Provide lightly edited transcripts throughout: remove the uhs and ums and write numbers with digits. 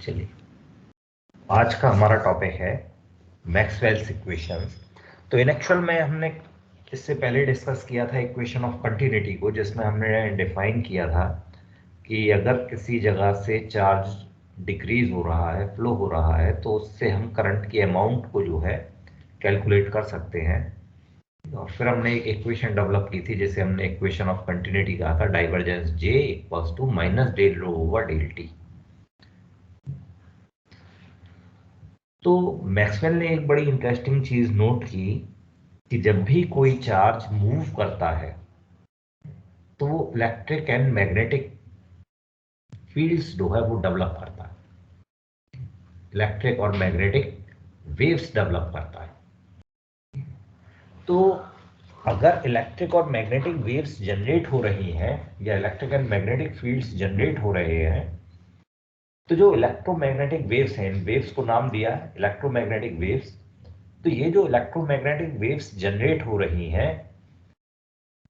चलिए, आज का हमारा टॉपिक है मैक्सवेल्स इक्वेशंस। तो इन एक्चुअल में हमने इससे पहले डिस्कस किया था इक्वेशन ऑफ कंटिन्यूटी को, जिसमें हमने डिफाइन किया था कि अगर किसी जगह से चार्ज डिक्रीज हो रहा है, फ्लो हो रहा है, तो उससे हम करंट की अमाउंट को जो है कैलकुलेट कर सकते हैं। और फिर हमने एक इक्वेशन डेवलप की थी जिसे हमने इक्वेशन ऑफ कंटिन्यूटी कहा था, divergence J equals to minus del rho over del T. तो मैक्सवेल ने एक बड़ी इंटरेस्टिंग चीज नोट की कि जब भी कोई चार्ज मूव करता है तो वो इलेक्ट्रिक एंड मैग्नेटिक फील्ड्स जो है वो डेवलप करता है, इलेक्ट्रिक और मैग्नेटिक वेव्स डेवलप करता है। तो अगर इलेक्ट्रिक और मैग्नेटिक वेव्स जनरेट हो रही हैं या electric and magnetic fields generate हो रहे हैं, तो जो इलेक्ट्रोमैग्नेटिक वेव्स हैं, इन वेव्स को नाम दिया है इलेक्ट्रोमैग्नेटिक वेव्स। तो ये जो इलेक्ट्रोमैग्नेटिक वेव्स जनरेट हो रही हैं,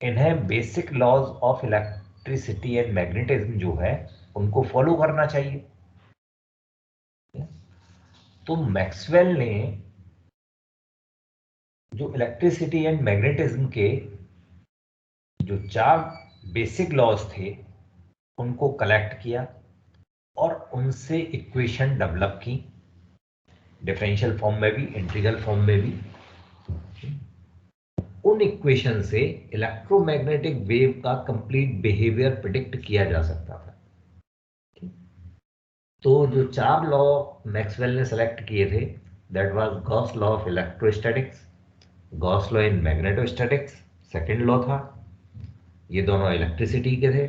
इन्हें basic laws of electricity and magnetism जो है उनको फॉलो करना चाहिए। तो मैक्सवेल ने जो इलेक्ट्रिसिटी एंड मैग्नेटिज्म के जो 4 बेसिक लॉज थे उनको कलेक्ट किया और उनसे इक्वेशन डेवलप की, डिफरेंशियल फॉर्म में भी, इंटीग्रल फॉर्म में भी। उन इक्वेशन से इलेक्ट्रोमैग्नेटिक वेव का कंप्लीट बिहेवियर प्रिडिक्ट किया जा सकता था। तो जो 4 लॉ मैक्सवेल ने सेलेक्ट किए थे, that was Gauss law of electrostatics, Gauss law in magnetostatics second law था, ये दोनों इलेक्ट्रिसिटी के थे।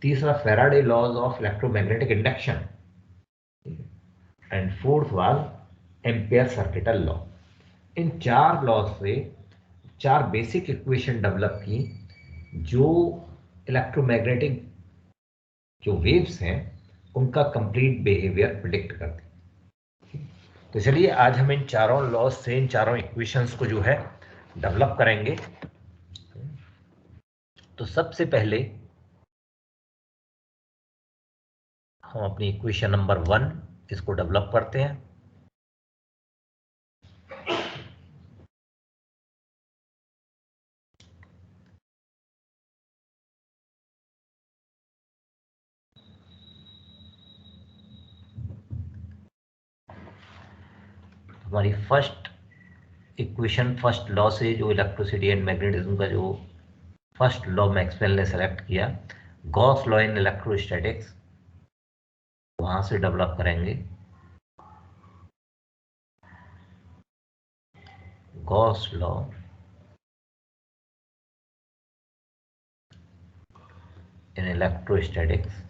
तीसरा Faraday laws of electromagnetic induction, and fourth was Ampere circuital law. इन 4 लॉ से 4 बेसिक इक्वेशन डेवलप की जो इलेक्ट्रोमैग्नेटिक जो वेव्स हैं उनका कंप्लीट बिहेवियर प्रिडिक्ट करती। तो चलिए, आज हम इन चारों लॉज से, इन चारों इक्वेशंस को जो है डेवलप करेंगे। तो सबसे पहले हम अपनी इक्वेशन नंबर 1 इसको डेवलप करते हैं। हमारी फर्स्ट इक्वेशन, फर्स्ट लॉ से, जो इलेक्ट्रिसिटी एंड मैग्नेटिज्म का जो फर्स्ट लॉ मैक्सवेल ने सेलेक्ट किया, गॉस लॉ इन इलेक्ट्रोस्टैटिक्स, वहां से डेवलप करेंगे। गॉस लॉ इन इलेक्ट्रोस्टैटिक्स,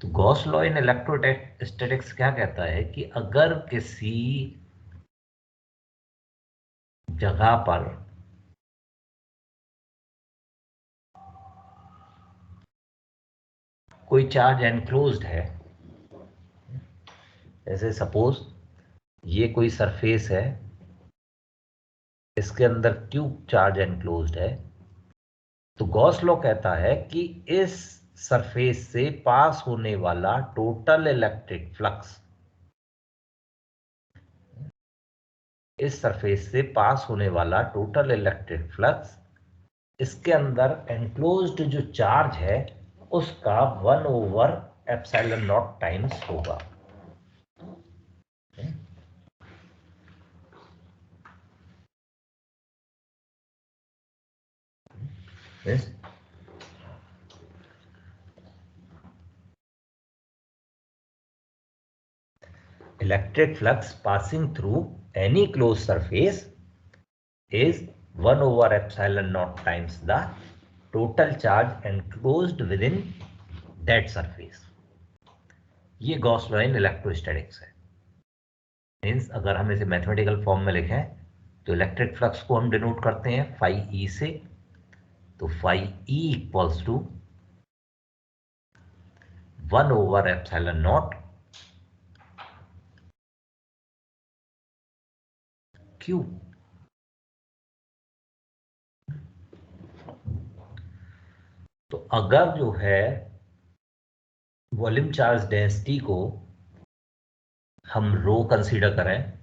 तो गॉस लॉ इन इलेक्ट्रोस्टैटिक्स क्या कहता है कि अगर किसी जगह पर कोई चार्ज एनक्लोज्ड है, जैसे सपोज ये कोई सरफेस है, इसके अंदर ट्यूब चार्ज एनक्लोज्ड है, तो गॉस लॉ कहता है कि इस सरफेस से पास होने वाला टोटल इलेक्ट्रिक फ्लक्स, इस सरफेस से पास होने वाला टोटल इलेक्ट्रिक फ्लक्स इसके अंदर एनक्लोज्ड जो चार्ज है उसका 1/ε0 टाइम्स होगा। Electric flux passing through any close surface is 1/ε0 times the total charge enclosed within that surface। ये गॉस लॉ इन इलेक्ट्रोस्टैटिक्स है। मीन्स अगर हम इसे मैथमेटिकल फॉर्म में लिखें तो इलेक्ट्रिक फ्लक्स को हम डिनोट करते हैं फाई ई से। तो phi E equals to 1/ε0 Q। तो अगर जो है वॉल्यूम चार्ज डेंसिटी को हम रो कंसीडर करें,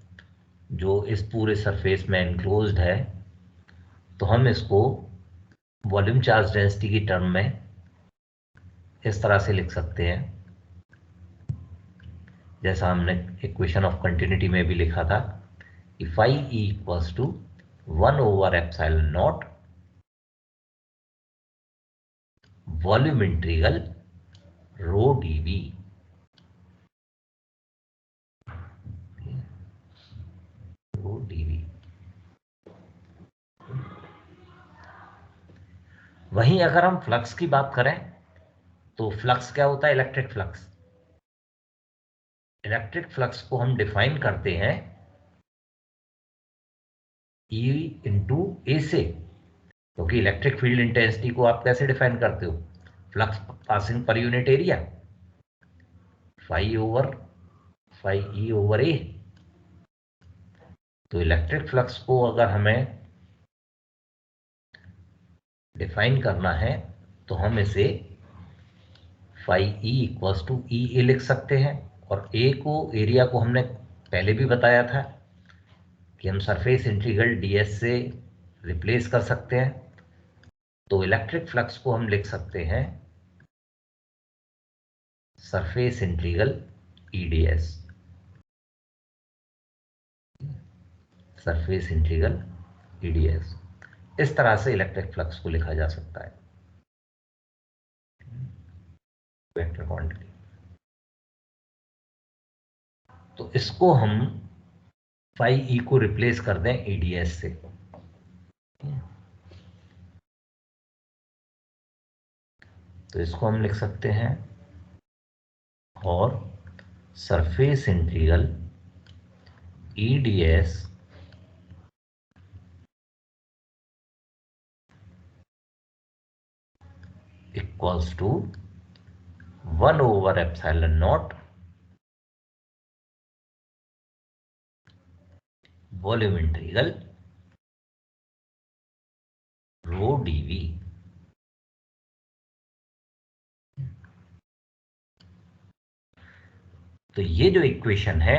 जो इस पूरे सरफेस में एनक्लोज्ड है, तो हम इसको वॉल्यूम चार्ज डेंसिटी की टर्म में इस तरह से लिख सकते हैं, जैसा हमने इक्वेशन ऑफ कंटिन्यूटी में भी लिखा था कि phi E equals to 1/ε0 volume integral rho dV। Rho dV। वहीं अगर हम फ्लक्स की बात करें तो फ्लक्स क्या होता है? Electric flux. इलेक्ट्रिक फ्लक्स को हम डिफाइन करते हैं E इंटू ए से, क्योंकि इलेक्ट्रिक फील्ड इंटेंसिटी को आप कैसे डिफाइन करते हो? Flux passing per unit area, phi E over A. तो इलेक्ट्रिक फ्लक्स को अगर हमें डिफाइन करना है तो हम इसे फाई ई इक्वल्स टू ई ए लिख सकते हैं, और ए को, एरिया को हमने पहले भी बताया था कि हम सरफेस इंटीग्रल डीएस से रिप्लेस कर सकते हैं। तो इलेक्ट्रिक फ्लक्स को हम लिख सकते हैं surface integral EDS, surface integral EDS. इस तरह से इलेक्ट्रिक फ्लक्स को लिखा जा सकता है, वेक्टर क्वांटिटी। तो इसको हम फाई ई को रिप्लेस कर दें ईडीएस से, तो इसको हम लिख सकते हैं और surface integral E dS equals to 1/ε0 volume integral rho dV। तो ये जो इक्वेशन है,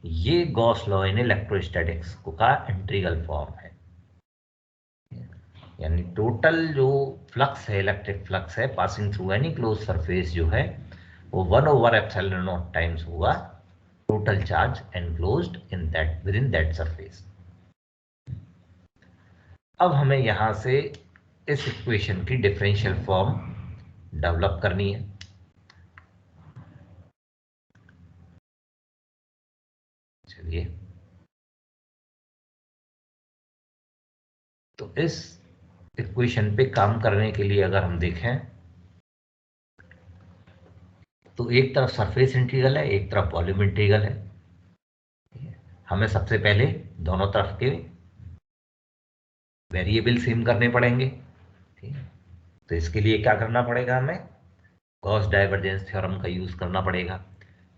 ये गॉस लॉ इन इलेक्ट्रोस्टैटिक्स का इंटीग्रल फॉर्म है। यानी टोटल जो फ्लक्स है, इलेक्ट्रिक फ्लक्स है passing through any close surface, जो है वो 1/ε0 टाइम्स होगा total charge enclosed in that, within that surface. अब हमें यहां से इस इक्वेशन की डिफरेंशियल फॉर्म डेवलप करनी है। चलिए, तो इस इक्वेशन पे काम करने के लिए अगर हम देखें तो एक तरफ सरफेस इंटीग्रल है, एक तरफ वॉल्यूम इंटीग्रल है। हमें सबसे पहले दोनों तरफ के वेरिएबल सेम करने पड़ेंगे, ठीक है। तो इसके लिए क्या करना पड़ेगा? हमें गॉस डाइवर्जेंस थ्योरम का यूज करना पड़ेगा,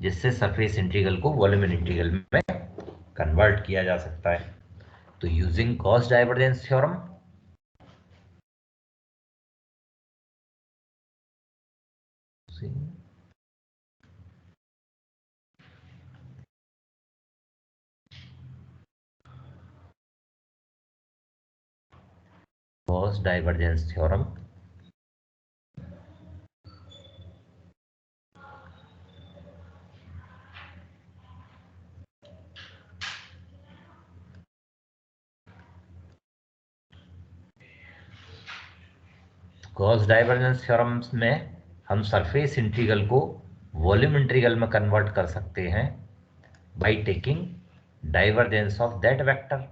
जिससे सरफेस इंटीग्रल को वॉल्यूम इंटीग्रल में कन्वर्ट किया जा सकता है। तो using Gauss divergence theorem, Gauss divergence theorem Gauss divergence theorem में हम सरफेस इंटीग्रल को वॉल्यूम इंटीग्रल में कन्वर्ट कर सकते हैं by taking divergence of that vector,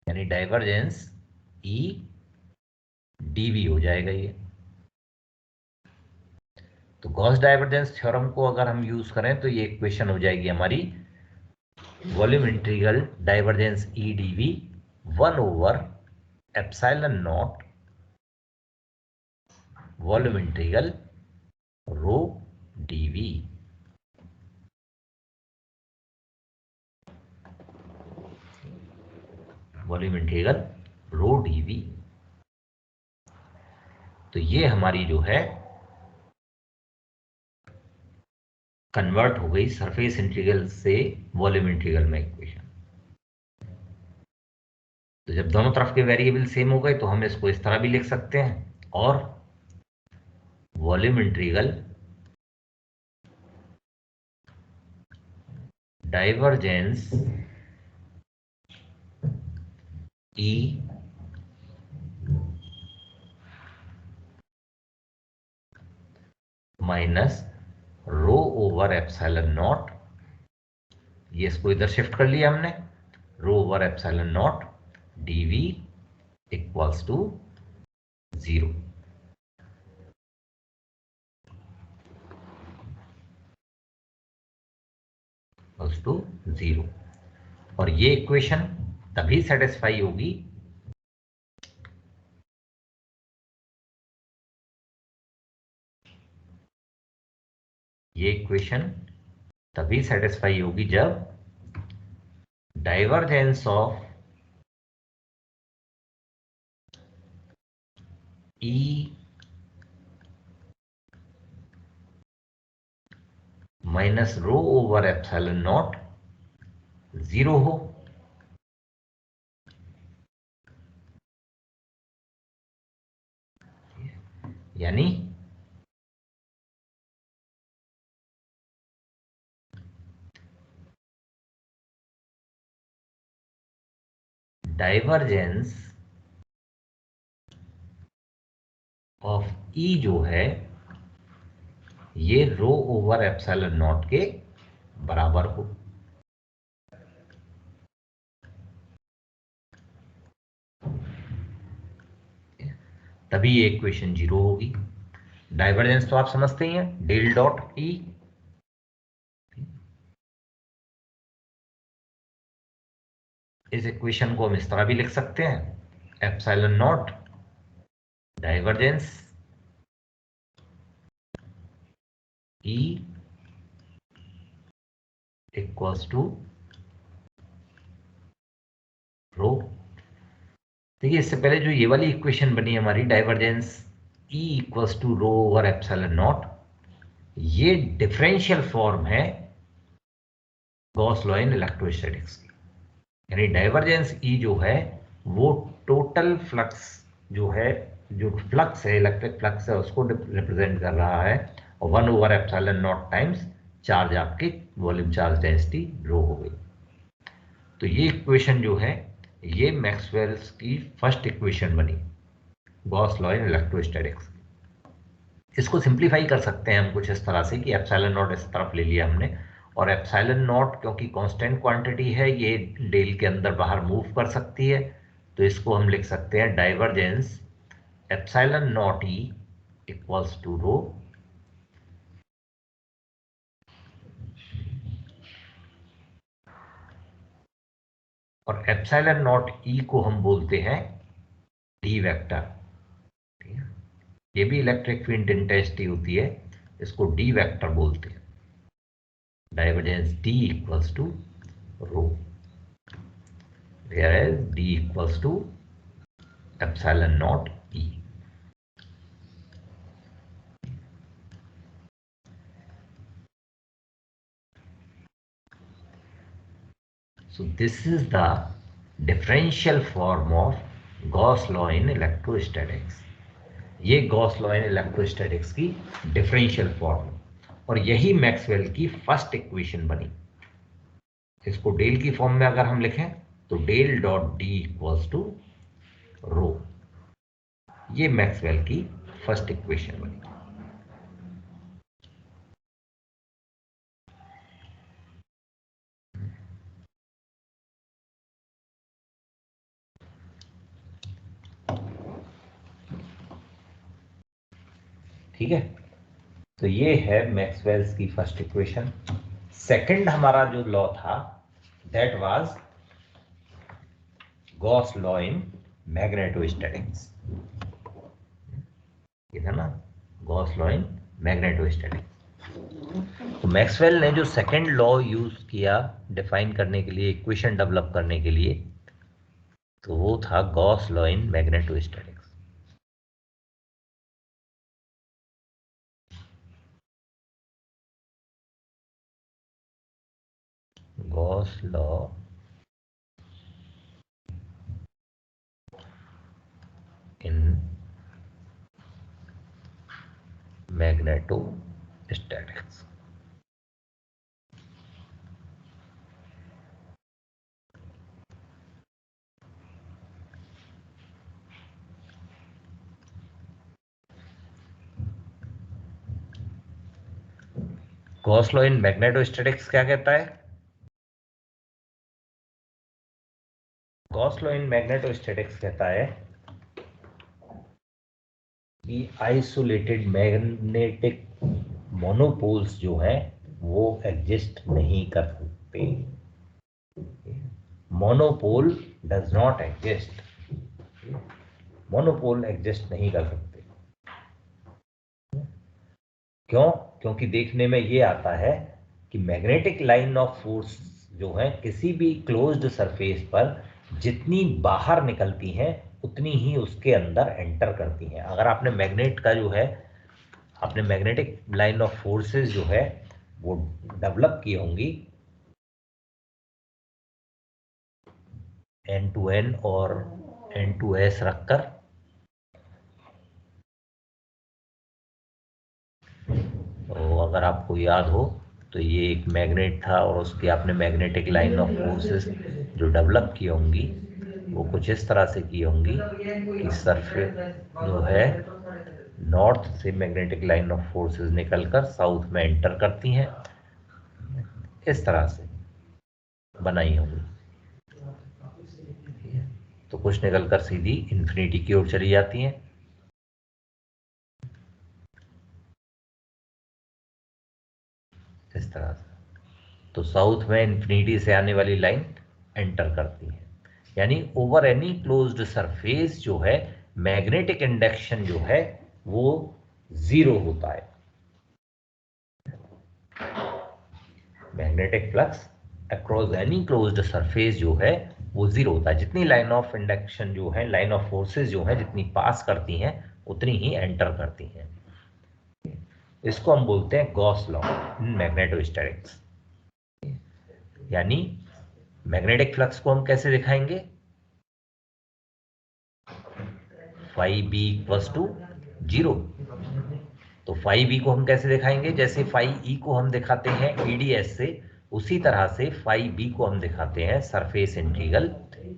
यानी डाइवर्जेंस ई डीवी हो जाएगा ये। तो गॉस डाइवर्जेंस थ्योरम को अगर हम यूज करें तो ये इक्वेशन हो जाएगी हमारी वॉल्यूम इंटीग्रल डाइवर्जेंस ई DV 1/ε0 volume integral rho dv, volume integral rho dv। तो ये हमारी जो है कन्वर्ट हो गई सरफेस इंटीग्रल से वॉल्यूम इंटीग्रल में इक्वेशन। तो जब दोनों तरफ के वेरिएबल सेम हो गए तो हम इसको इस तरह भी लिख सकते हैं, और volume integral divergence E minus rho over epsilon naught, ये इसको इधर शिफ्ट कर लिया हमने, rho over epsilon naught d V equals to 0। Equals to 0। और ये इक्वेशन तभी सेटिस्फाई होगी जब divergence of E minus rho over epsilon naught 0 हो। यानी डाइवर्जेंस ऑफ ई जो है ये रो ओवर एप्सिलॉन नॉट के बराबर हो। तभी ये इक्वेशन 0 होगी। डाइवर्जेंस तो आप समझते ही हैं, डेल डॉट ई। इस इक्वेशन को हम इस तरह भी लिख सकते हैं, epsilon naught divergence E equals to rho. देखिए इससे पहले जो ये वाली इक्वेशन बनी हमारी divergence E equals to rho over epsilon naught, ये डिफरेंशियल फॉर्म है गॉस लॉ इन इलेक्ट्रोस्टैटिक्स की। यानी डाइवर्जेंस ई जो है वो टोटल फ्लक्स जो है, जो फ्लक्स है, इलेक्ट्रिक फ्लक्स है, उसको रिप्रेजेंट कर रहा है। और 1 over epsilon not times charge, आपकी वॉल्यूम चार्ज डेंसिटी रो हो गई। तो ये इक्वेशन जो है ये मैक्सवेल्स की फर्स्ट इक्वेशन बनी गॉस लॉ इन इलेक्ट्रोस्टैटिक्स। इसको सिंप्लीफाई कर सकते हैं हम कुछ इस तरह से कि एप्सिलॉन नॉट इस तरफ ले लिया हमने, और एप्सिलॉन नॉट क्योंकि कांस्टेंट क्वांटिटी है ये डेल के अंदर बाहर मूव कर सकती है, तो इसको हम लिख सकते हैं divergence epsilon naught E equals to rho और एप्सिलॉन नॉट ई को हम बोलते हैं डी वेक्टर। ठीक है, ये भी इलेक्ट्रिक फील्ड इंटेंसिटी होती है, इसको डी वेक्टर बोलते हैं। Divergence D equals to rho, whereas d equals to epsilon naught e. So this is the differential form of Gauss law in electrostatics. ये गॉस लॉ इन इलेक्ट्रोस्टैटिक्स की differential form, और यही Maxwell की first equation बनी। इसको del की form में अगर हम लिखें तो del dot D equals to rho, ये मैक्सवेल की फर्स्ट इक्वेशन बनी। ठीक है, तो ये है मैक्सवेल्स की फर्स्ट इक्वेशन। सेकंड हमारा जो लॉ था that was Gauss law in magnetostatics. ये था ना गॉस लॉ इन मैग्नेटोस्टैटिक्स। तो मैक्सवेल ने जो सेकंड लॉ यूज किया डिफाइन करने के लिए, इक्वेशन डेवलप करने के लिए, तो वो था Gauss law in magnetostatics. Gauss law in magnetostatics. Gauss law in magnetostatics क्या कहता है? गॉस लॉ इन मैग्नेटोस्टैटिक्स कहता है कि आइसोलेटेड मैग्नेटिक मोनोपोल्स जो हैं वो एग्जिस्ट नहीं कर सकते। Monopole does not exist. Monopole exist नहीं कर सकते। क्यों? क्योंकि देखने में ये आता है कि मैग्नेटिक लाइन ऑफ फोर्स जो है किसी भी क्लोज्ड सरफेस पर जितनी बाहर निकलती हैं उतनी ही उसके अंदर एंटर करती हैं। अगर आपने मैग्नेट का जो है, आपने मैग्नेटिक लाइन ऑफ फोर्सेस जो है वो डेवलप की होंगी N2N और N2S रखकर, तो अगर आपको याद हो तो ये एक मैग्नेट था और उसकी आपने मैग्नेटिक लाइन ऑफ फोर्सेस जो डेवलप की होंगी वो कुछ इस तरह से की होंगी कि सरफेस जो है नॉर्थ से मैग्नेटिक लाइन ऑफ फोर्सेस निकलकर साउथ में एंटर करती हैं, इस तरह से बनाई होंगी। तो कुछ निकलकर सीधी इन्फिनिटी की ओर चली जाती हैं। इस तरह से तो साउथ में इन्फिनिटी से आने वाली लाइन एंटर करती है। यानी ओवर एनी क्लोज्ड सरफेस जो है मैग्नेटिक इंडक्शन जो है वो जीरो होता है। Magnetic flux across any closed surface जो है वो जीरो होता है। जितनी लाइन ऑफ इंडक्शन जो है, लाइन ऑफ फोर्सेस जो है जितनी पास करती हैं उतनी ही एंटर करती हैं। इसको हम बोलते हैं गॉस लॉ इन मैग्नेटोस्टैटिक्स। यानी मैग्नेटिक फ्लक्स को हम कैसे दिखाएंगे? Phi B equals to zero. तो फाई बी को हम कैसे दिखाएंगे? जैसे फाई ई को हम दिखाते हैं ईडीएस से, उसी तरह से फाई बी को हम दिखाते हैं सरफेस इंटीग्रल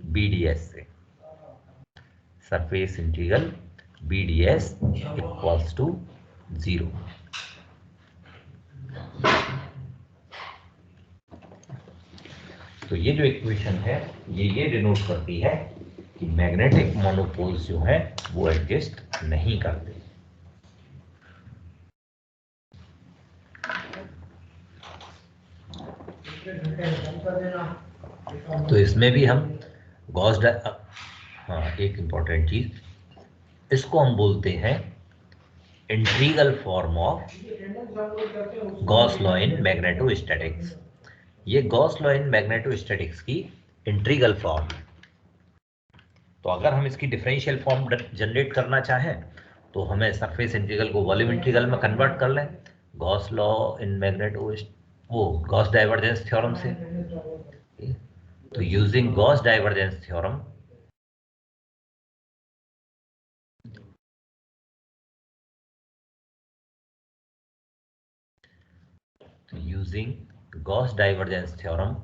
बीडीएस से। Surface integral BDS equals to zero. तो ये जो इक्वेशन है ये डिनोट करती है कि मैग्नेटिक मोनोपोल्स जो हैं वो एग्जिस्ट नहीं करते। तो इसमें भी हम गॉस हाँ, एक इंपॉर्टेंट चीज, इसको हम बोलते हैं integral form of Gauss law in magnetostatics. ये गॉस लॉ इन मैग्नेटोस्टैटिक्स की इंटीग्रल फॉर्म है। तो अगर हम इसकी डिफरेंशियल फॉर्म जनरेट करना चाहें तो हमें सरफेस इंटीग्रल को वॉल्यूम इंटीग्रल में कन्वर्ट कर लें गॉस लॉ इन मैग्नेटो वो गॉस डाइवर्जेंस थ्योरम से। तो using Gauss divergence theorem, using Gauss divergence theorem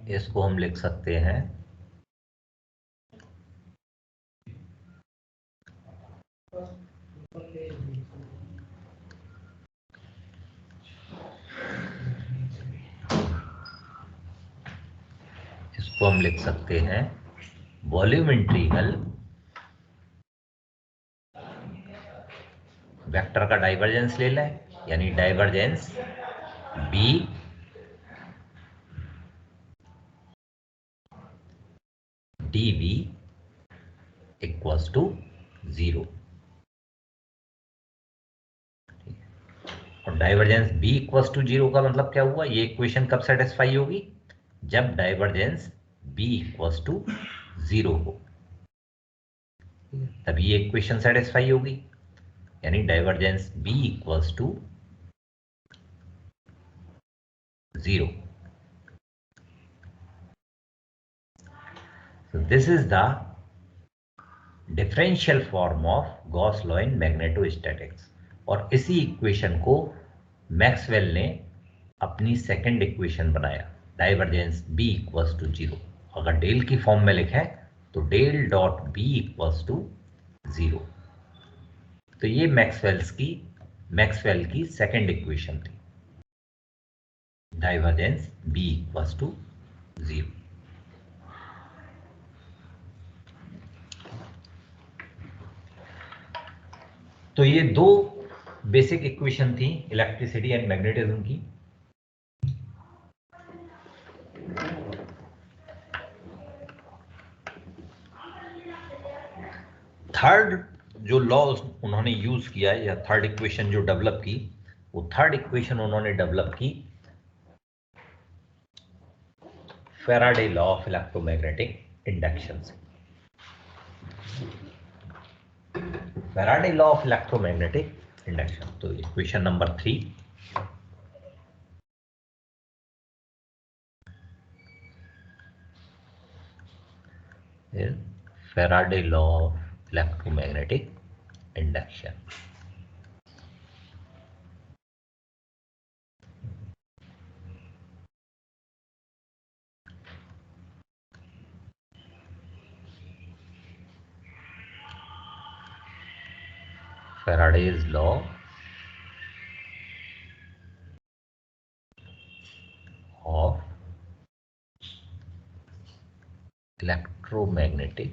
इसको हम लिख सकते हैं इसको हम लिख सकते हैं वॉल्यूम इंटीग्रल वेक्टर का डाइवर्जेंस ले लें, यानी divergence B DV equals to 0। और डाइवर्जेंस B इक्वल्स टू 0 का मतलब क्या हुआ? ये इक्वेशन कब सेटिस्फाई होगी? जब डाइवर्जेंस B इक्वल्स टू 0 हो, तभी ये इक्वेशन सेटिस्फाई होगी। यानी divergence B equals to 0। So this is the differential form of Gauss law in magnetostatics. और इसी इक्वेशन को मैक्सवेल ने अपनी सेकंड इक्वेशन बनाया, डाइवर्जेंस B इक्वल्स टू 0। अगर डेल की फॉर्म में लिखें तो del dot B equals to 0। तो ये मैक्सवेल की सेकंड इक्वेशन थी, डाइवर्जेंस B इक्वल्स टू 0। तो ये दो बेसिक इक्वेशन थी इलेक्ट्रिसिटी एंड मैग्नेटिज्म की। थर्ड जो लॉ उन्होंने यूज किया है, या थर्ड इक्वेशन जो डेवलप की, वो थर्ड इक्वेशन उन्होंने डेवलप की Faraday law of electromagnetic induction से। Faraday law of electromagnetic induction, तो equation number 3, Faraday law of electromagnetic induction. Faraday's law of electromagnetic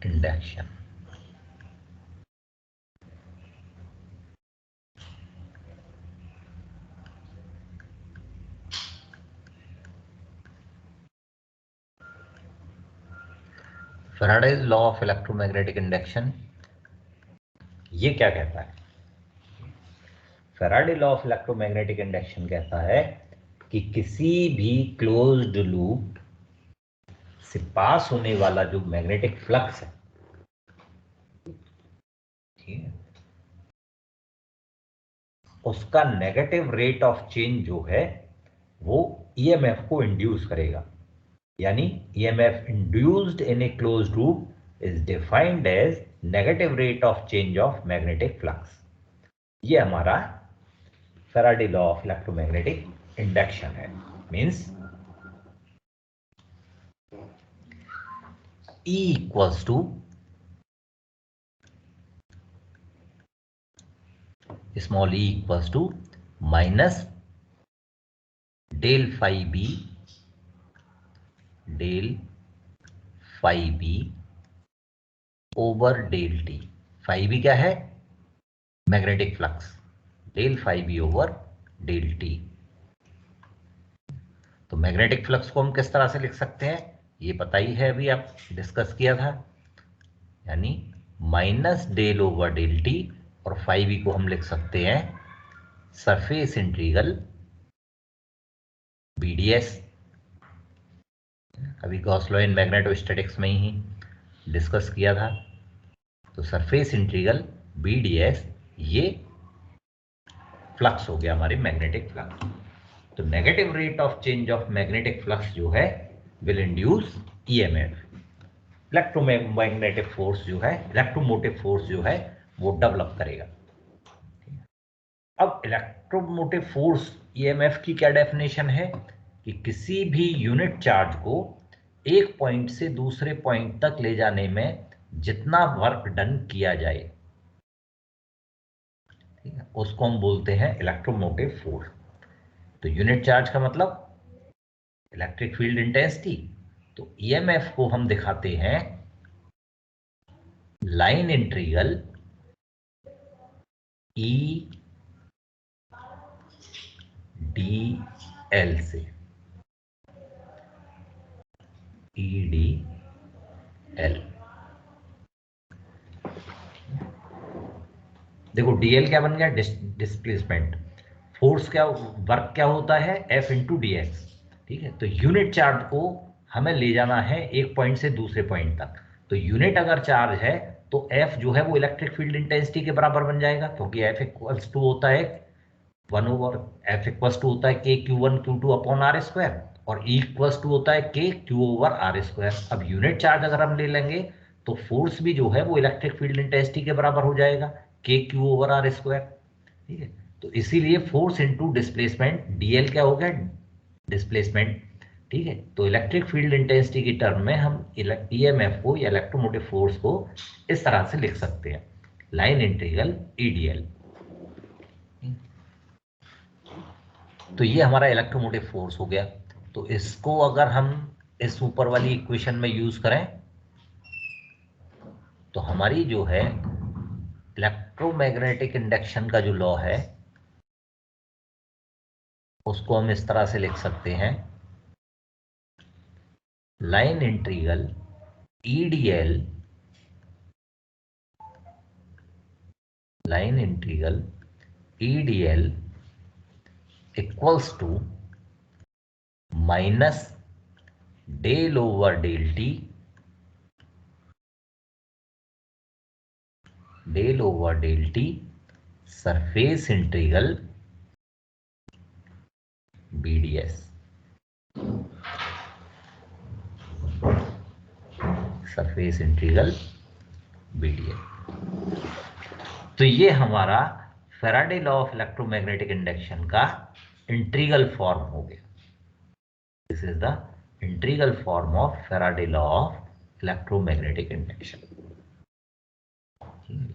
induction. Faraday's law of electromagnetic induction ये क्या कहता है? Faraday law of electromagnetic induction कहता है कि किसी भी क्लोज्ड लूप से पास होने वाला जो मैग्नेटिक फ्लक्स है, ठीक है, उसका नेगेटिव रेट ऑफ चेंज जो है वो ईएमएफ को इंड्यूस करेगा। यानी EMF induced in a closed loop is defined as negative rate of change of magnetic flux. ये हमारा Faraday law of electromagnetic induction है। Means E equals to small e equals to minus del phi B over del t. Phi B क्या है? Magnetic flux. Del phi B over del T. तो magnetic flux को हम किस तरह से लिख सकते हैं? ये पता ही है, अभी आप डिस्कस किया था। यानी minus del over del T, और फाई बी को हम लिख सकते हैं सरफेस इंटीग्रल BDS। अभी गॉस लॉ इन मैग्नेटोस्टैटिक्स में ही डिस्कस किया था। तो सरफेस इंटीग्रल BDS ये फ्लक्स हो गया हमारी मैग्नेटिक फ्लक्स। तो negative rate of change of magnetic flux जो है will induce EMF. Electromagnetic force जो है, इलेक्ट्रोमोटिव फोर्स जो है वो डेवलप करेगा। अब इलेक्ट्रोमोटिव फोर्स ईएमएफ की क्या डेफिनेशन है? कि किसी भी यूनिट चार्ज को एक पॉइंट से दूसरे पॉइंट तक ले जाने में जितना वर्क डन किया जाए, ठीक है, उसको हम बोलते हैं इलेक्ट्रोमोटिव फोर्स। तो यूनिट चार्ज का मतलब इलेक्ट्रिक फील्ड इंटेंसिटी। तो ईएमएफ को हम दिखाते हैं line integral E D L से, ई डी एल। देखो डीएल क्या बन गया, डिस्प्लेसमेंट। फोर्स क्या, वर्क क्या होता है, एफ इंटू डी एक्स। ठीक है, तो यूनिट चार्ज को हमें ले जाना है एक पॉइंट से दूसरे पॉइंट तक। तो यूनिट अगर चार्ज है तो एफ जो है वो इलेक्ट्रिक फील्ड इंटेंसिटी के बराबर बन जाएगा, क्योंकि एफ इक्वल्स टू होता है 1/, एफ इक्वल्स टू होता है के Q1 Q2 upon are square, और ई इक्वल्स टू होता है के Q/r²। अब यूनिट चार्ज अगर हम ले लेंगे तो फोर्स भी जो है वो इलेक्ट्रिक फील्ड इंटेंसिटी के बराबर हो जाएगा, के Q/r²। ठीक है, तो इसीलिए फोर्स इनटू डिस्प्लेसमेंट, डीएल क्या हो गया, डिस्प्लेसमेंट। ठीक है, तो इलेक्ट्रिक फील्ड इंटेंसिटी की टर्म में हम ईएमएफ को या इलेक्ट्रोमोटिव फोर्स को इस तरह से लिख सकते हैं, लाइन इंटीग्रल ईडीएल। तो ये हमारा इलेक्ट्रोमोटिव फोर्स हो गया। तो इसको अगर हम इस ऊपर वाली इक्वेशन में यूज करें तो हमारी जो है इलेक्ट्रोमैग्नेटिक इंडक्शन का जो लॉ है उसको हम इस तरह से लिख सकते हैं, line integral EDL, line integral EDL equals to minus del over del T, del over del T surface integral BDS, surface integral BDS. तो ये हमारा Faraday law of electromagnetic induction का इंटीग्रल फॉर्म हो गया। This is the integral form of Faraday law of electromagnetic induction.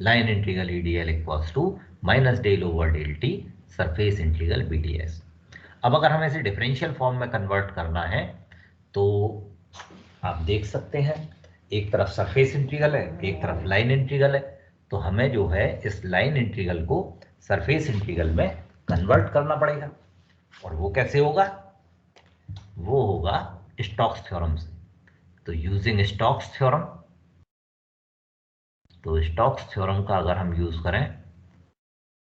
Line integral EDL equals to minus del over del T surface integral BDS. अब अगर हमें इसे differential form में convert करना है तो आप देख सकते हैं, एक तरफ सरफेस इंटीग्रल है, एक तरफ लाइन इंटीग्रल है। तो हमें जो है इस लाइन इंटीग्रल को सरफेस इंटीग्रल में कन्वर्ट करना पड़ेगा, और वो कैसे होगा, वो होगा स्टोक्स थ्योरम से। तो यूजिंग स्टोक्स थ्योरम, तो स्टोक्स थ्योरम का अगर हम यूज करें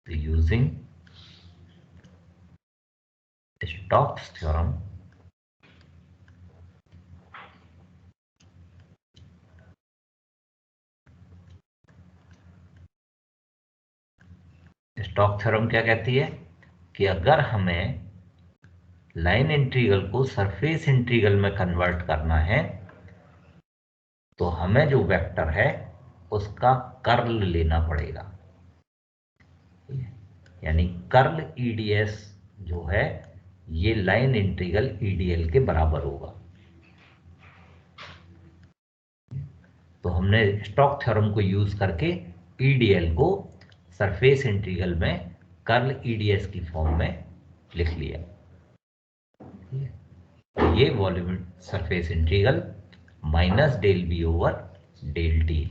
तो using Stokes theorem, Stokes theorem क्या कहती है कि अगर हमें लाइन इंटीग्रल को सरफेस इंटीग्रल में कन्वर्ट करना है तो हमें जो वेक्टर है उसका कर्ल लेना पड़ेगा, यानी कर्ल ईडीएस जो है ये लाइन इंटीग्रल ईडीएल के बराबर होगा। तो हमने स्टोक थ्योरम को यूज करके ईडीएल को सरफेस इंटीग्रल में कर्ल ईडीएस की फॉर्म में लिख लिया। ये volume surface integral minus del B over del T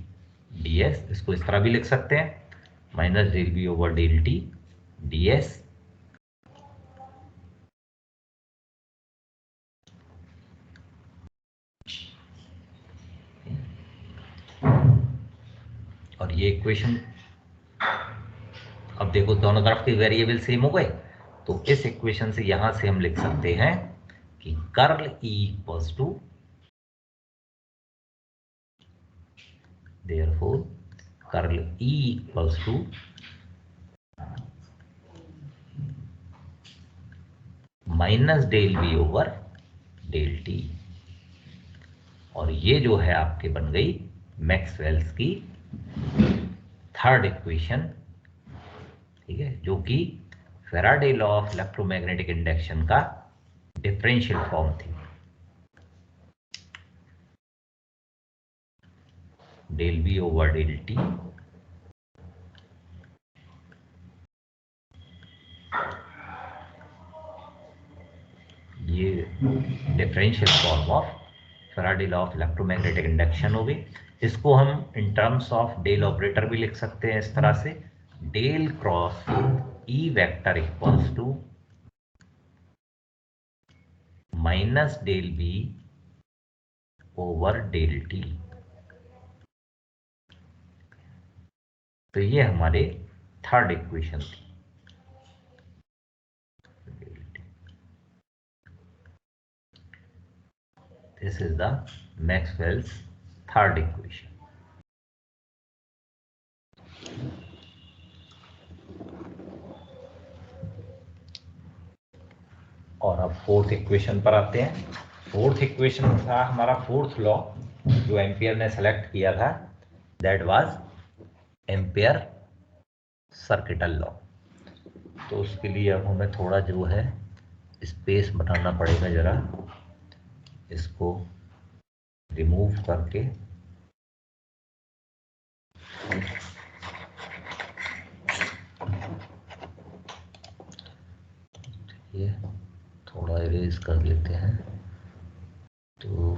DS, इसको इस तरह भी लिख सकते हैं, minus del B over del T DS. और ये इक्वेशन, अब देखो दोनों तरफ के वेरिएबल सेम हो गए, तो इस इक्वेशन से यहां से हम लिख सकते हैं कि curl E equals to, therefore curl E equals to minus del B over del T. और ये जो है आपके बन गई मैक्सवेल्स की थर्ड इक्वेशन। ठीक है, जो कि Faraday law of electromagnetic induction का डिफरेंशियल फॉर्म थी, del B over del t ये differential form of Faraday law of electromagnetic induction हो गई। इसको हम in terms of del operator भी लिख सकते हैं इस तरह से, del cross E vector equals to minus del B over del T. तो ये हमारे थर्ड इक्वेशन थी। This is the Maxwell's third equation. और अब फोर्थ इक्वेशन पर आते हैं। फोर्थ इक्वेशन था हमारा फोर्थ लॉ जो एम्पियर ने सेलेक्ट किया था, that was Ampere circuital law. तो उसके लिए अब हमें थोड़ा जो है स्पेस बनाना पड़ेगा, जरा इसको रिमूव करके ये थोड़ा इरेज कर लेते हैं। तो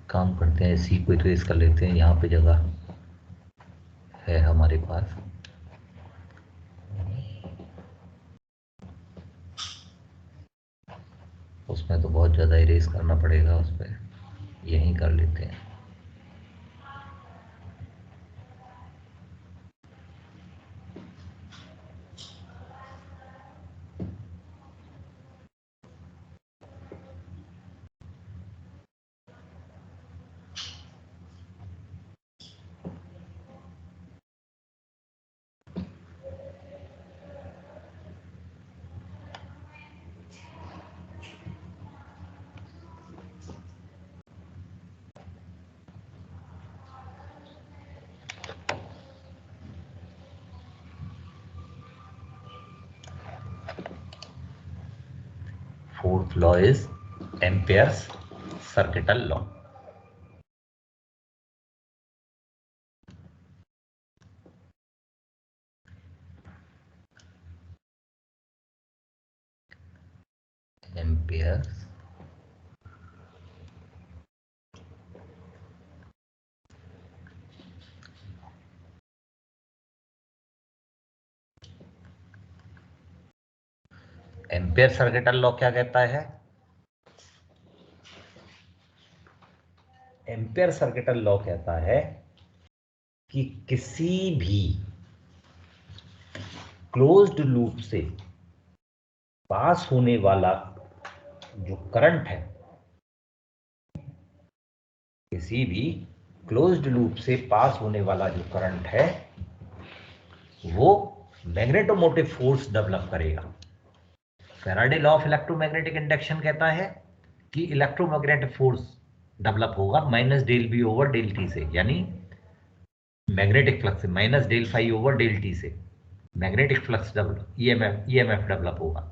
काम करते हैं, इसी को इरेज कर लेते हैं, यहाँ पे जगह है हमारे पास। उसमें तो बहुत ज़्यादा इरेज करना पड़ेगा, उस पर यहीं कर लेते हैं। Fourth law is Ampere's circuital law. Ampere's ampere circuital law क्या कहता है? एम्पियर सर्किटल लॉ कहता है कि किसी भी क्लोज्ड लूप से पास होने वाला जो करंट है, किसी भी क्लोज्ड लूप से पास होने वाला जो करंट है वो मैग्नेटोमोटिव फोर्स डेवलप करेगा। Faraday law of electromagnetic induction कहता है कि इलेक्ट्रोमैग्नेटिक फोर्स डेवलप होगा minus del B over del t से, यानी मैग्नेटिक फ्लक्स से minus del phi over del t से magnetic flux develop EMF develop होगा।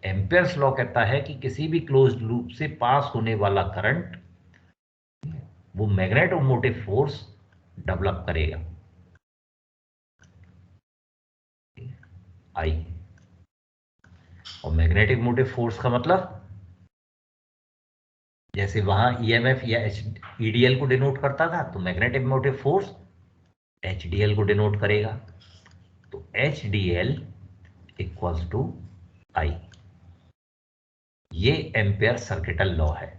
एम्पियर्स लॉ कहता है कि किसी भी क्लोज्ड लूप से पास होने वाला करंट वो मैग्नेटोमोटिव फोर्स डेवलप करेगा, आई। और मैग्नेटिक मोटिव फोर्स का मतलब जैसे वहां ईएमएफ या ईडीएल को डिनोट करता था, तो मैग्नेटिक मोटिव फोर्स एचडीएल को डिनोट करेगा। तो H D L equals to I, ये एम्पेयर सर्किटल लॉ है।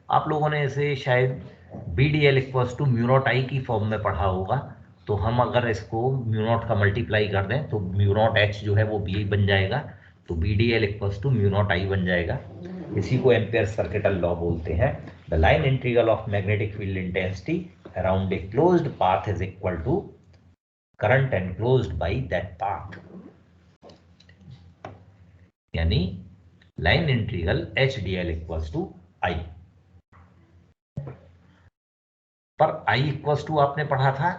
आप लोगों ने इसे शायद B D L equals to mu naught I की फॉर्म में पढ़ा होगा। तो हम अगर इसको म्यू नॉट का मल्टीप्लाई कर दें तो म्यू नॉट एच जो है वो बी बन जाएगा, तो B D L equals to mu naught I बन जाएगा। इसी को एम्पेयर सर्किटल लॉ बोलते हैं। The line integral of magnetic field intensity around a closed path is equal to current enclosed by that path, यानी line integral H D L equals to I. पर I equals to आपने पढ़ा था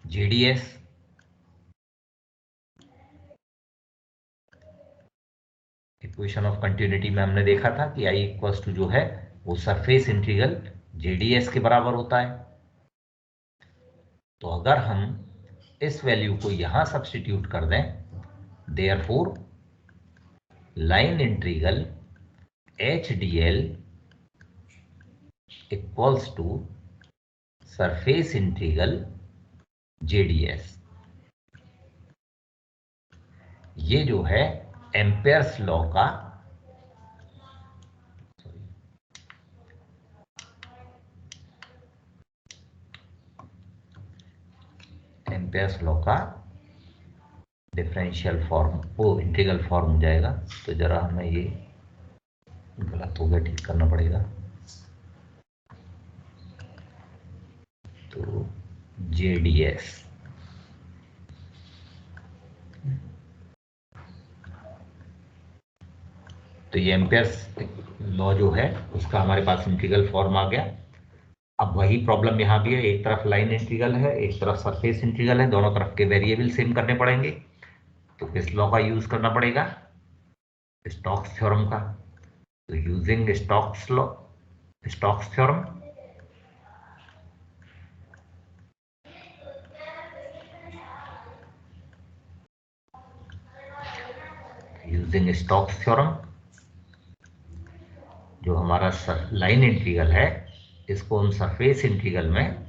JDS, equation of continuity में हमने देखा था कि आई इक्वल्स टू जो है वो सरफेस इंटीग्रल जेडीएस के बराबर होता है। तो अगर हम इस वैल्यू को यहां सब्स्टिट्यूट कर दें, therefore line integral HDL equals to surface integral JDS। ये जो है एम्पेयर्स लॉ का डिफरेंशियल फॉर्म, वो इंटीग्रल फॉर्म हो जाएगा। तो जरा हमें ये गलत हो गया, ठीक करना पड़ेगा। तो JDS, तो ये एम्पेयर्स लॉ जो है उसका हमारे पास इंटीग्रल फॉर्म आ गया। अब वही प्रॉब्लम यहाँ भी है, एक तरफ लाइन इंटीग्रल है, एक तरफ सरफेस इंटीग्रल है, दोनों तरफ के वेरिएबल सेम करने पड़ेंगे। तो किस लॉ का यूज करना पड़ेगा? स्टोक्स थ्योरम का। तो using Stokes law, Stokes theorem, using Stokes theorem, जो हमारा लाइन इंटीग्रल है इसको हम सरफेस इंटीग्रल में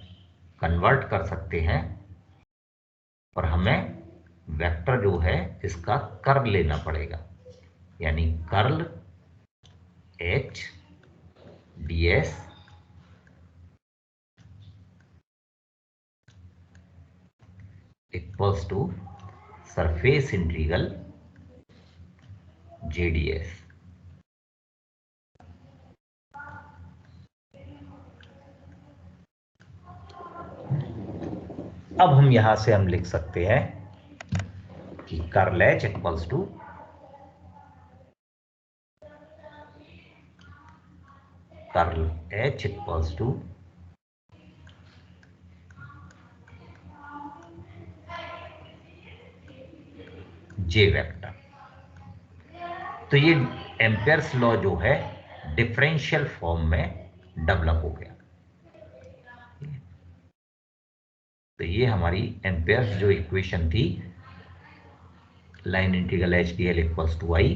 कन्वर्ट कर सकते हैं, और हमें वेक्टर जो है इसका कर्ल लेना पड़ेगा, यानी curl HDS equals to surface integral JDS। अब हम यहां से हम लिख सकते हैं कि curl H equals to J vector. तो ये एम्पेयर्स लॉ जो है डिफरेंशियल फॉर्म में डेवलप हो गया। तो ये हमारी एम्पेयर्स जो इक्वेशन थी, line integral HDL equals to I,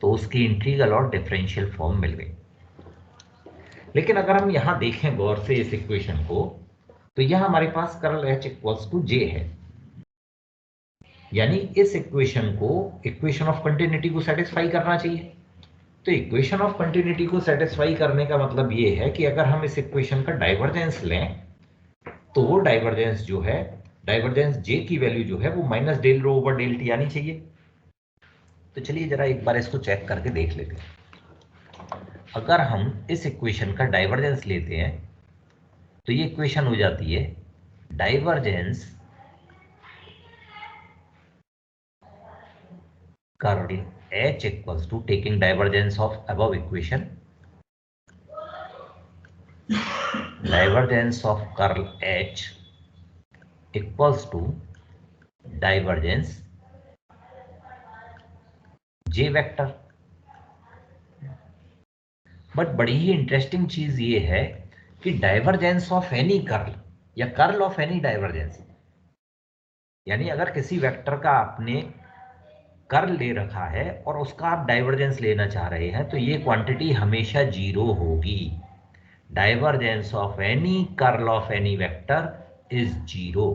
तो उसकी इंटीग्रल और डिफरेंशियल फॉर्म मिल गई। लेकिन अगर हम यहां देखें गौर से इस इक्वेशन को, तो यह हमारे पास curl H equals to J है, यानी इस इक्वेशन को, इक्वेशन ऑफ कंटिन्यूटी को सेटिस्फाई करना चाहिए। तो इक्वेशन ऑफ कंटिन्यूटी को सेटिस्फाई करने का मतलब ये है कि अगर हम इस इक्वेशन का डाइवर्जेंस लें, तो वो डाइवर्जेंस जो है, डाइवर्जेंस J की वैल्यू जो है वो minus del rho over del T आनी चाहिए। तो चलिए जरा एक बार इसको चेक करके देख लेते हैं। अगर हम इस इक्वेशन का डाइवर्जेंस लेते हैं तो ये इक्वेशन हो जाती है divergence curl H equals to, taking divergence of above equation, divergence of curl H equals to divergence J vector. But बड़ी ही इंटरेस्टिंग चीज ये है कि डाइवर्जेंस ऑफ एनी कर्ल या कर्ल ऑफ एनी डाइवर्जेंस, यानी अगर किसी वेक्टर का आपने कर्ल ले रखा है और उसका आप डाइवर्जेंस लेना चाह रहे हैं, तो ये क्वांटिटी हमेशा जीरो होगी। Divergence of any curl of any vector is zero.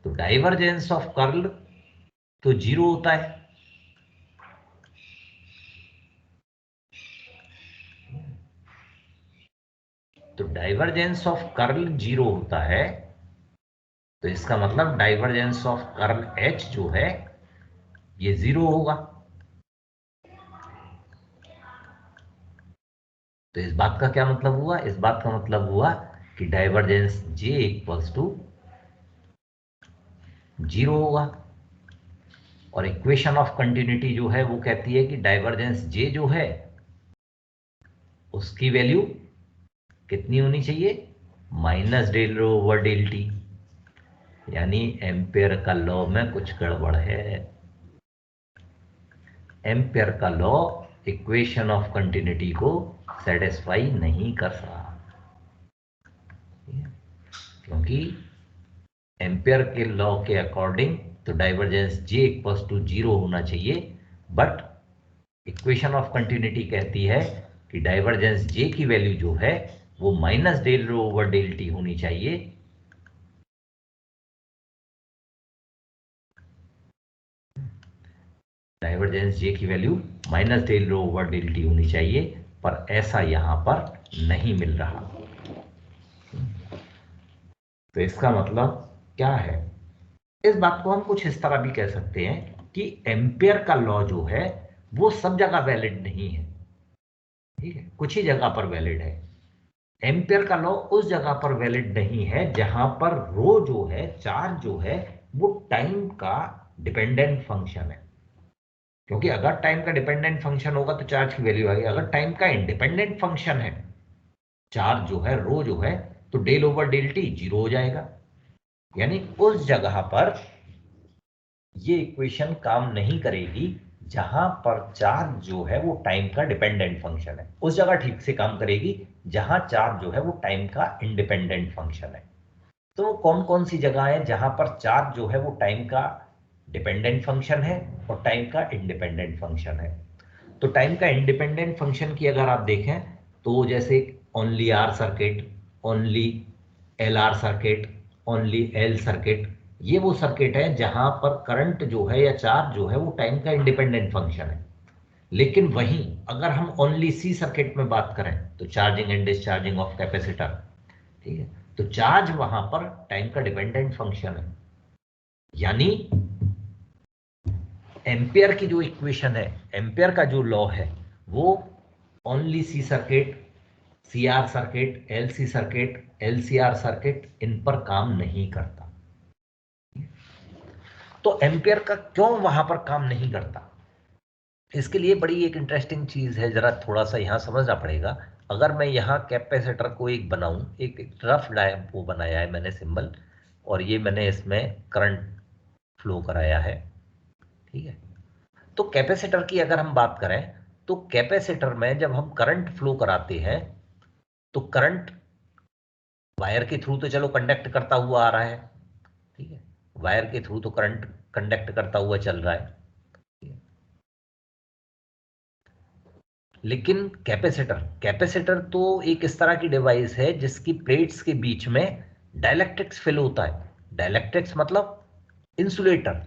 तो डाइवर्जेंस ऑफ कर्ल तो जीरो होता है, तो डाइवर्जेंस ऑफ कर्ल जीरो होता है, तो इसका मतलब डाइवर्जेंस ऑफ कर्ल H जो है ये जीरो होगा। तो इस बात का क्या मतलब हुआ? इस बात का मतलब हुआ कि divergence J equals to zero होगा। और इक्वेशन ऑफ कंटिन्यूटी जो है वो कहती है कि डाइवर्जेंस J जो है उसकी वैल्यू कितनी होनी चाहिए? Minus del rho over del T. यानी एम्पेयर का लॉ में कुछ गड़बड़ है। एम्पेयर का लॉ इक्वेशन ऑफ कंटिन्यूटी को सेटिस्फाई नहीं कर रहा, क्योंकि एम्पेयर के लॉ के अकॉर्डिंग तो divergence J equals to zero होना चाहिए, बट इक्वेशन ऑफ कंटिन्यूटी कहती है कि डाइवर्जेंस जे की वैल्यू जो है वो minus del rho over del T होनी चाहिए। डाइवर्जेंस जे की value minus del rho over del T होनी चाहिए, पर ऐसा यहां पर नहीं मिल रहा। तो इसका मतलब क्या है? इस बात को हम कुछ इस तरह भी कह सकते हैं कि एम्पियर का लॉ जो है वो सब जगह वैलिड नहीं है, ठीक है, कुछ ही जगह पर वैलिड है। एम्पियर का लॉ उस जगह पर वैलिड नहीं है जहां पर रो जो है, चार्ज जो है, वो टाइम का डिपेंडेंट फंक्शन है। क्योंकि अगर टाइम का डिपेंडेंट फंक्शन होगा तो चार्ज की वैल्यू आएगी। अगर टाइम का इंडिपेंडेंट फंक्शन है चार्ज जो है, रो जो है, तो del over del T zero हो जाएगा। यानी उस जगह पर ये इक्वेशन काम नहीं करेगी जहां पर चार्ज जो है वो टाइम का डिपेंडेंट फंक्शन है। उस जगह ठीक से काम करेगी जहां चार्ज जो है वो टाइम का इंडिपेंडेंट फंक्शन है। तो कौन कौन सी जगह है जहां पर चार्ज जो है वो टाइम का डिपेंडेंट फंक्शन है और टाइम का इंडिपेंडेंट फंक्शन है? तो टाइम का इंडिपेंडेंट फंक्शन की अगर आप देखें तो जैसे only R circuit, only L R circuit, only L circuit, ये वो सर्किट है जहां पर करंट जो है या चार्ज जो है वो टाइम का इंडिपेंडेंट फंक्शन है। लेकिन वहीं अगर हम ओनली सी सर्किट में बात करें तो charging and discharging of capacitor, ठीक है, तो चार्ज वहां पर टाइम का डिपेंडेंट फंक्शन है। यानी एम्पियर की जो इक्वेशन है, एम्पियर का जो लॉ है, वो only C circuit, C R circuit, L C circuit, L C R circuit, इन पर काम नहीं करता। तो एम्पियर का क्यों वहां पर काम नहीं करता? इसके लिए बड़ी एक इंटरेस्टिंग चीज है, जरा थोड़ा सा यहां समझना पड़ेगा। अगर मैं यहाँ कैपेसिटर को एक बनाऊं, एक रफ डायग्राम वो बनाया है मैंने सिंबल, और ये मैंने इसमें करंट फ्लो कराया है, ठीक है। तो कैपेसिटर की अगर हम बात करें तो कैपेसिटर में जब हम करंट फ्लो कराते हैं तो करंट वायर के थ्रू तो चलो कंडक्ट करता हुआ आ रहा है, ठीक है, वायर के थ्रू तो करंट कंडक्ट करता हुआ चल रहा है, ठीक है? लेकिन कैपेसिटर, कैपेसिटर तो एक इस तरह की डिवाइस है जिसकी प्लेट्स के बीच में डाइलेक्ट्रिक्स फिल होता है। डाइलेक्ट्रिक्स मतलब इंसुलेटर,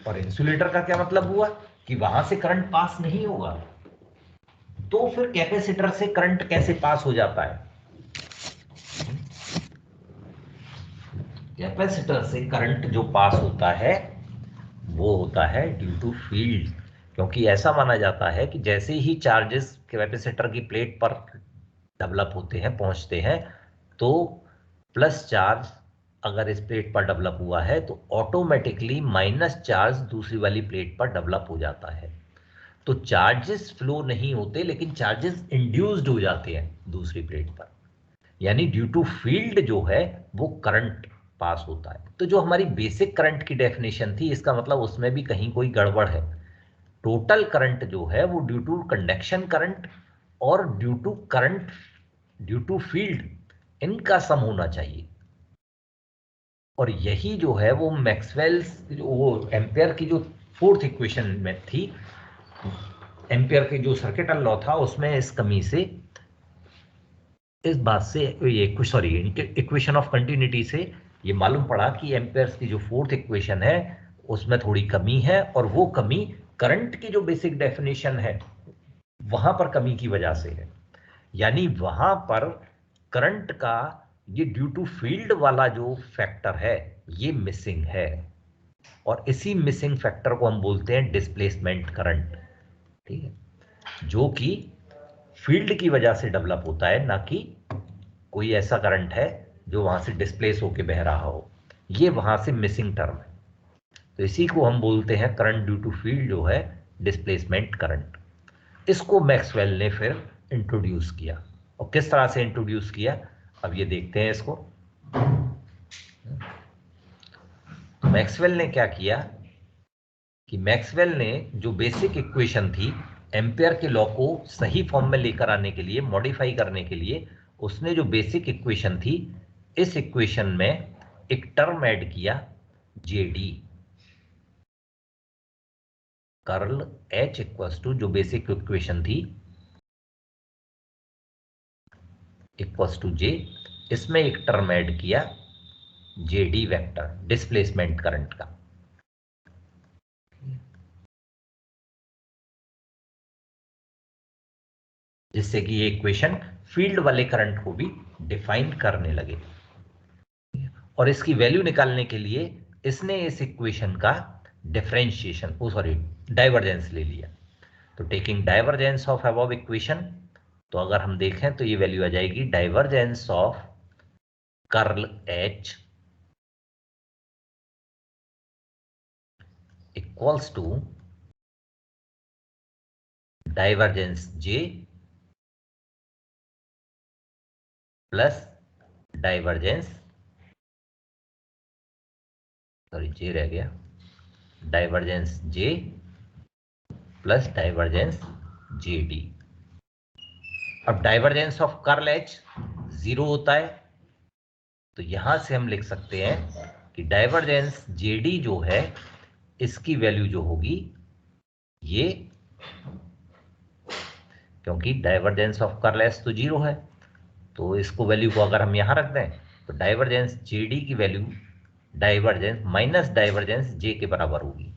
और इंसुलेटर का क्या मतलब हुआ कि वहां से करंट पास नहीं होगा। तो फिर कैपेसिटर से करंट कैसे पास हो जाता है? कैपेसिटर से करंट जो पास होता है वो होता है ड्यू टू फील्ड। क्योंकि ऐसा माना जाता है कि जैसे ही चार्जेस कैपेसिटर की प्लेट पर डेवलप होते हैं, पहुंचते हैं, तो प्लस चार्ज अगर इस प्लेट पर डेवलप हुआ है तो ऑटोमेटिकली माइनस चार्ज दूसरी वाली प्लेट पर डेवलप हो जाता है। तो चार्जेस फ्लो नहीं होते लेकिन चार्जेस इंड्यूस्ड हो जाते हैं दूसरी प्लेट पर। यानी ड्यू टू फील्ड जो है वो करंट पास होता है। तो जो हमारी बेसिक करंट की डेफिनेशन थी, इसका मतलब उसमें भी कहीं कोई गड़बड़ है। टोटल करंट जो है वो ड्यू टू कंडक्शन करंट और due to current, due to field, इनका सम होना चाहिए। और यही जो है वो मैक्सवेल्स, वो एम्पियर की जो फोर्थ इक्वेशन में थी, एम्पियर के जो सर्किटल लॉ था उसमें इस कमी से, इस बात से, ये सॉरी, इक्वेशन ऑफ कंटिन्यूटी से ये मालूम पड़ा कि एम्पेयर्स की जो फोर्थ इक्वेशन है उसमें थोड़ी कमी है, और वो कमी करंट की जो बेसिक डेफिनेशन है वहां पर कमी की वजह से है। यानी वहां पर करंट का ये ड्यू टू फील्ड वाला जो फैक्टर है ये मिसिंग है, और इसी मिसिंग फैक्टर को हम बोलते हैं डिस्प्लेसमेंट करंट, ठीक है, जो कि फील्ड की वजह से डेवलप होता है, ना कि कोई ऐसा करंट है जो वहां से डिस्प्लेस होकर बह रहा हो। ये वहां से मिसिंग टर्म है। तो इसी को हम बोलते हैं करंट ड्यू टू फील्ड जो है डिस्प्लेसमेंट करंट। इसको मैक्सवेल ने फिर इंट्रोड्यूस किया, और किस तरह से इंट्रोड्यूस किया अब ये देखते हैं इसको। मैक्सवेल ने क्या किया कि मैक्सवेल ने जो बेसिक इक्वेशन थी एम्पियर के लॉ को सही फॉर्म में लेकर आने के लिए, मॉडिफाई करने के लिए, उसने जो बेसिक इक्वेशन थी, इस इक्वेशन में एक टर्म ऐड किया JD. Curl H equals to जो बेसिक इक्वेशन थी इक्वल्स टू J, इसमें एक टर्म ऐड किया JD वेक्टर डिस्प्लेसमेंट करंट का, जिससे कि ये इक्वेशन फील्ड वाले करंट को भी डिफाइन करने लगे। और इसकी वैल्यू निकालने के लिए इसने इस इक्वेशन का डिफरेंशिएशन डाइवर्जेंस ले लिया। तो taking divergence of above equation, तो अगर हम देखें तो ये वैल्यू आ जाएगी divergence of curl H equals to divergence J plus divergence J रह गया, divergence J plus divergence JD। अब डाइवर्जेंस ऑफ कर्ल H 0 होता है, तो यहां से हम लिख सकते हैं कि डाइवर्जेंस JD जो है इसकी वैल्यू जो होगी ये, क्योंकि डाइवर्जेंस ऑफ कर्ल H तो 0 है, तो इसको वैल्यू को अगर हम यहां रख दें तो डाइवर्जेंस JD की value divergence minus divergence J के बराबर होगी।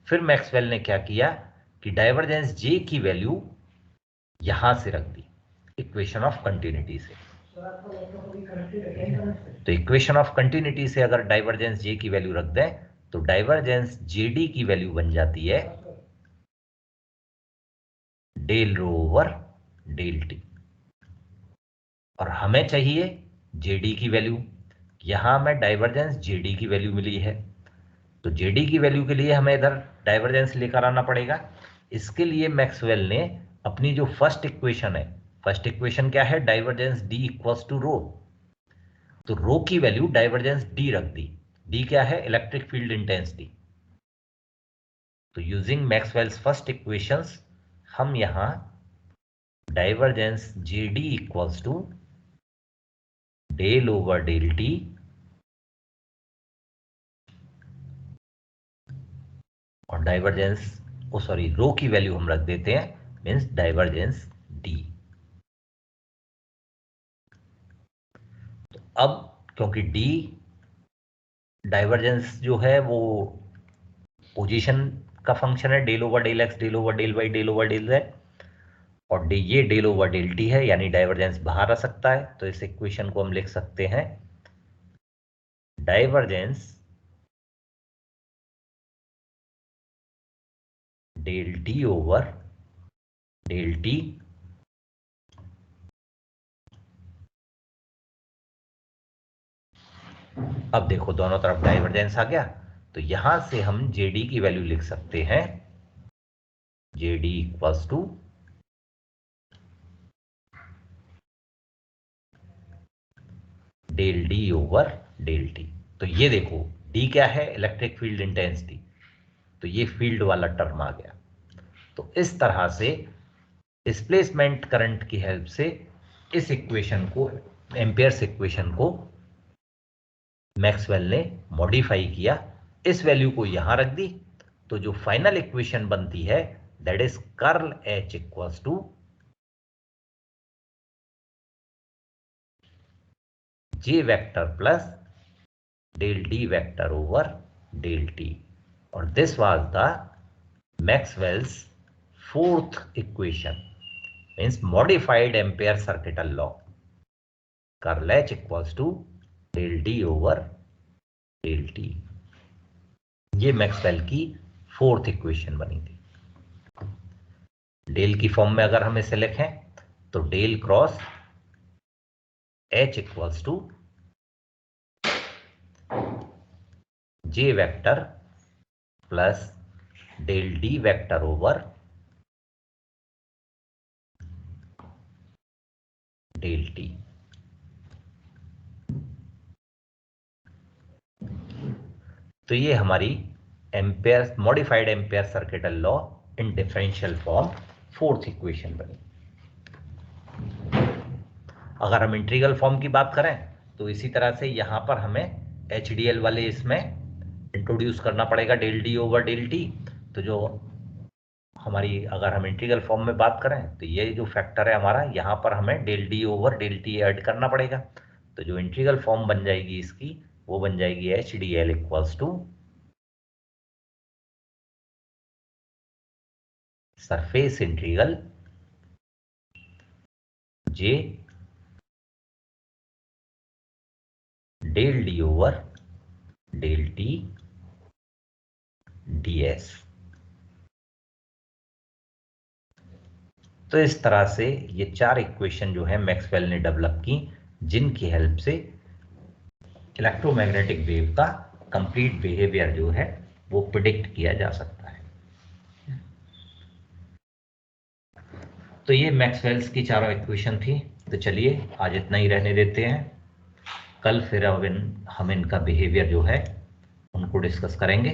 फिर मैक्सवेल ने क्या किया कि डाइवर्जेंस J की वैल्यू यहां से रख दी इक्वेशन ऑफ कंटिन्यूटी से। तो इक्वेशन ऑफ कंटिन्यूटी से अगर डाइवर्जेंस J की वैल्यू रख दें तो डाइवर्जेंस JD की वैल्यू बन जाती है del rho over del T, और हमें चाहिए JD की वैल्यू। यहां हमें डाइवर्जेंस JD की वैल्यू मिली है, तो JD की वैल्यू के लिए हमें इधर डाइवर्जेंस लेकर आना पड़ेगा। इसके लिए मैक्सवेल ने अपनी जो फर्स्ट इक्वेशन है, फर्स्ट इक्वेशन क्या है, डाइवर्जेंस D इक्वल्स टू रो, तो रो की वैल्यू डाइवर्जेंस D रख दी। D क्या है, इलेक्ट्रिक फील्ड इंटेंसिटी। तो यूजिंग मैक्सवेल्स फर्स्ट इक्वेशंस हम यहां divergence JD equals to del over del T और डाइवर्जेंस रो की वैल्यू हम रख देते हैं मींस डाइवर्जेंस D। तो अब क्योंकि D डाइवर्जेंस जो है वो पोजीशन का फंक्शन है, del over del X, del over del Y, del over del Z, और ये डेल ओवर डेल टी है, यानी डाइवर्जेंस बाहर आ सकता है। तो इस इक्वेशन को हम लिख सकते हैं divergence del T over del T अब देखो दोनों तरफ डाइवर्जेंस आ गया, तो यहां से हम JD की वैल्यू लिख सकते हैं JD equals to del D over del T. तो ये देखो D क्या है, इलेक्ट्रिक फील्ड इंटेंसिटी, तो ये फील्ड वाला टर्म आ गया। तो इस तरह से डिस्प्लेसमेंट करंट की हेल्प से इस इक्वेशन को, एम्पियर्स इक्वेशन को मैक्सवेल ने मॉडिफाई किया, इस वैल्यू को यहां रख दी, तो जो फाइनल इक्वेशन बनती है that is curl H equals to J vector plus del D vector over del T, और this was the Maxwell's fourth equation means modified Ampere circuital law, curl H equals to del D over del T। ये Maxwell की fourth equation बनी थी। Del की form में अगर हम इसे लिखें तो del cross H equals to J vector plus del D vector over del T। तो ये हमारी Ampere modified Ampere circuital law in differential form fourth equation बनी। अगर हम इंटीग्रल फॉर्म की बात करें तो इसी तरह से यहाँ पर हमें HDL वाले इसमें इंट्रोड्यूस करना पड़ेगा del D over del T. तो जो हमारी अगर हम इंटीग्रल फॉर्म में बात करें तो ये जो फैक्टर है हमारा, यहाँ पर हमें del D over del T add करना पड़ेगा। तो जो इंटीग्रल फॉर्म बन जाएगी इसकी, वो बन जाएगी HDL equals to surface integral J del D over del T ds। तो इस तरह से ये 4 इक्वेशन जो है मैक्सवेल ने डेवलप की, जिनकी हेल्प से इलेक्ट्रोमैग्नेटिक वेव का कंप्लीट बिहेवियर जो है वो प्रिडिक्ट किया जा सकता है। तो ये मैक्सवेल्स की चारों इक्वेशन थी। तो चलिए आज इतना ही रहने देते हैं, कल फिर अब हम इनका बिहेवियर जो है उनको डिस्कस करेंगे।